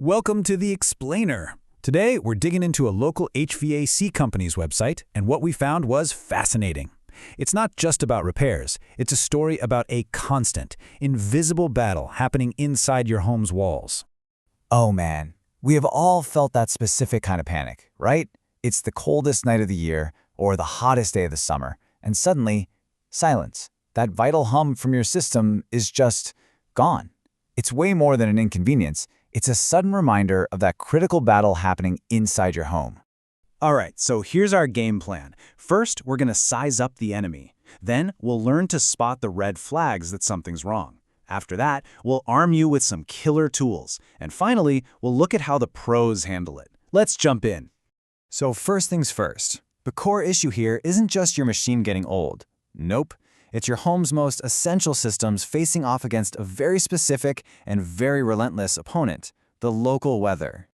Welcome to The Explainer. Today, we're digging into a local HVAC company's website, and what we found was fascinating. It's not just about repairs. It's a story about a constant, invisible battle happening inside your home's walls. Oh man, we have all felt that specific kind of panic, right? It's the coldest night of the year or the hottest day of the summer, and suddenly, silence. That vital hum from your system is just gone. It's way more than an inconvenience. It's a sudden reminder of that critical battle happening inside your home. All right, so here's our game plan. First, we're going to size up the enemy. Then, we'll learn to spot the red flags that something's wrong. After that, we'll arm you with some killer tools. And finally, we'll look at how the pros handle it. Let's jump in. So first things first, the core issue here isn't just your machine getting old. Nope. It's your home's most essential systems facing off against a very specific and very relentless opponent, the local weather.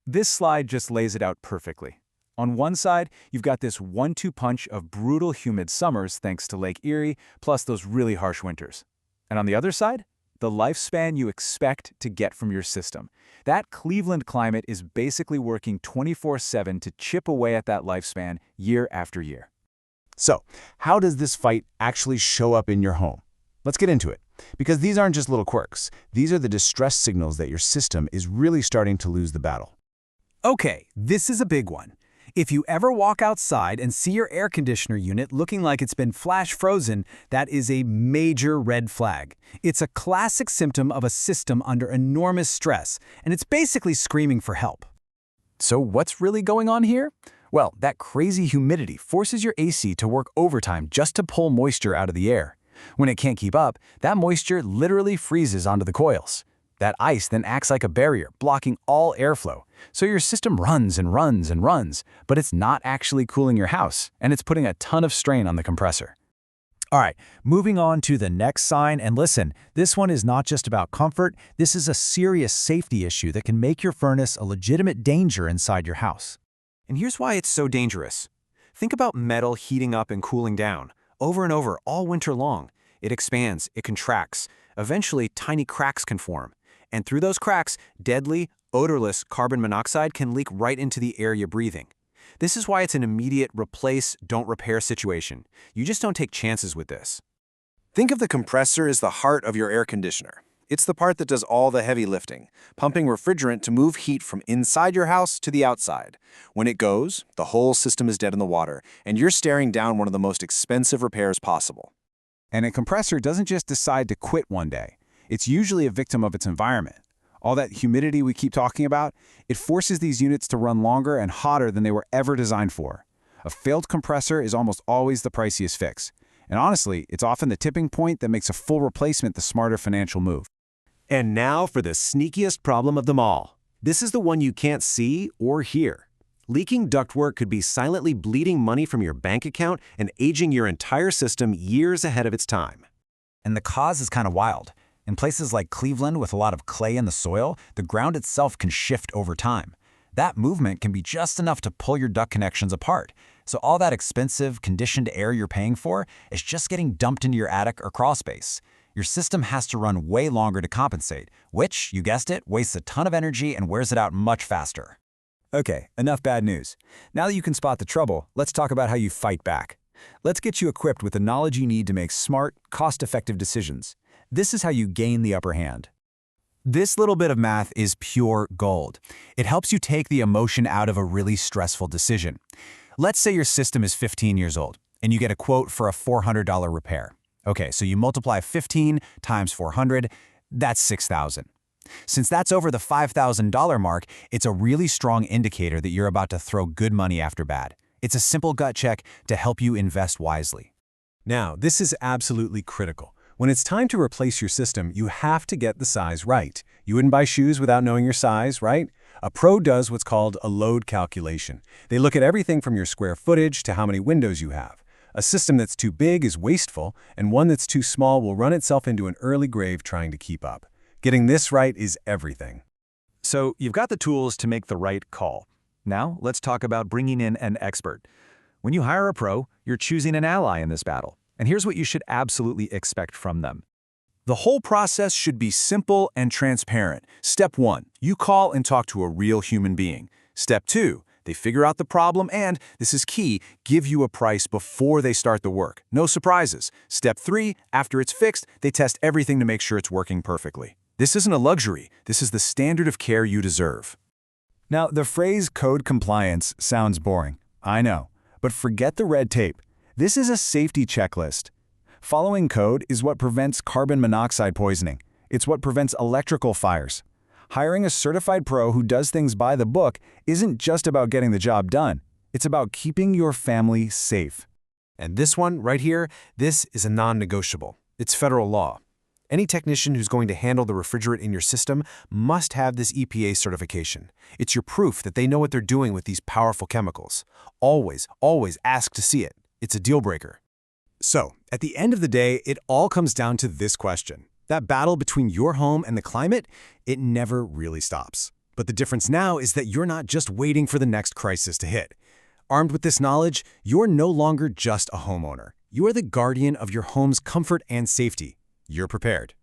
This slide just lays it out perfectly. On one side, you've got this 1-2 punch of brutal humid summers thanks to Lake Erie, plus those really harsh winters. And on the other side, the lifespan you expect to get from your system. That Cleveland climate is basically working 24/7 to chip away at that lifespan year after year. So, how does this fight actually show up in your home? Let's get into it, because these aren't just little quirks. These are the distress signals that your system is really starting to lose the battle. Okay, this is a big one. If you ever walk outside and see your air conditioner unit looking like it's been flash frozen, that is a major red flag. It's a classic symptom of a system under enormous stress, and it's basically screaming for help. So what's really going on here? Well, that crazy humidity forces your AC to work overtime just to pull moisture out of the air. When it can't keep up, that moisture literally freezes onto the coils. That ice then acts like a barrier, blocking all airflow. So your system runs and runs and runs, but it's not actually cooling your house, and it's putting a ton of strain on the compressor. All right, moving on to the next sign, and listen, this one is not just about comfort. This is a serious safety issue that can make your furnace a legitimate danger inside your house. And here's why it's so dangerous. Think about metal heating up and cooling down, over and over all winter long. It expands, it contracts. Eventually, tiny cracks can form. And through those cracks, deadly, odorless carbon monoxide can leak right into the air you're breathing. This is why it's an immediate replace, don't repair situation. You just don't take chances with this. Think of the compressor as the heart of your air conditioner. It's the part that does all the heavy lifting, pumping refrigerant to move heat from inside your house to the outside. When it goes, the whole system is dead in the water, and you're staring down one of the most expensive repairs possible. And a compressor doesn't just decide to quit one day. It's usually a victim of its environment. All that humidity we keep talking about, it forces these units to run longer and hotter than they were ever designed for. A failed compressor is almost always the priciest fix. And honestly, it's often the tipping point that makes a full replacement the smarter financial move. And now for the sneakiest problem of them all. This is the one you can't see or hear. Leaking ductwork could be silently bleeding money from your bank account and aging your entire system years ahead of its time. And the cause is kind of wild. In places like Cleveland with a lot of clay in the soil, the ground itself can shift over time. That movement can be just enough to pull your duct connections apart. So all that expensive, conditioned air you're paying for is just getting dumped into your attic or crawl space. Your system has to run way longer to compensate, which, you guessed it, wastes a ton of energy and wears it out much faster. Okay, enough bad news. Now that you can spot the trouble, let's talk about how you fight back. Let's get you equipped with the knowledge you need to make smart, cost-effective decisions. This is how you gain the upper hand. This little bit of math is pure gold. It helps you take the emotion out of a really stressful decision. Let's say your system is 15 years old, and you get a quote for a $400 repair. Okay, so you multiply 15 times 400, that's $6,000. Since that's over the $5,000 mark, it's a really strong indicator that you're about to throw good money after bad. It's a simple gut check to help you invest wisely. Now, this is absolutely critical. When it's time to replace your system, you have to get the size right. You wouldn't buy shoes without knowing your size, right? A pro does what's called a load calculation. They look at everything from your square footage to how many windows you have. A system that's too big is wasteful, and one that's too small will run itself into an early grave trying to keep up. Getting this right is everything. So you've got the tools to make the right call. Now let's talk about bringing in an expert. When you hire a pro, you're choosing an ally in this battle. And here's what you should absolutely expect from them. The whole process should be simple and transparent. Step 1, you call and talk to a real human being. Step 2, they figure out the problem and, this is key, give you a price before they start the work. No surprises. Step 3, after it's fixed, they test everything to make sure it's working perfectly. This isn't a luxury. This is the standard of care you deserve. Now, the phrase code compliance sounds boring. I know. But forget the red tape. This is a safety checklist. Following code is what prevents carbon monoxide poisoning. It's what prevents electrical fires. Hiring a certified pro who does things by the book isn't just about getting the job done. It's about keeping your family safe. And this one right here, this is a non-negotiable. It's federal law. Any technician who's going to handle the refrigerant in your system must have this EPA certification. It's your proof that they know what they're doing with these powerful chemicals. Always, always ask to see it. It's a deal breaker. So, at the end of the day, it all comes down to this question. That battle between your home and the climate, it never really stops. But the difference now is that you're not just waiting for the next crisis to hit. Armed with this knowledge, you're no longer just a homeowner. You are the guardian of your home's comfort and safety. You're prepared.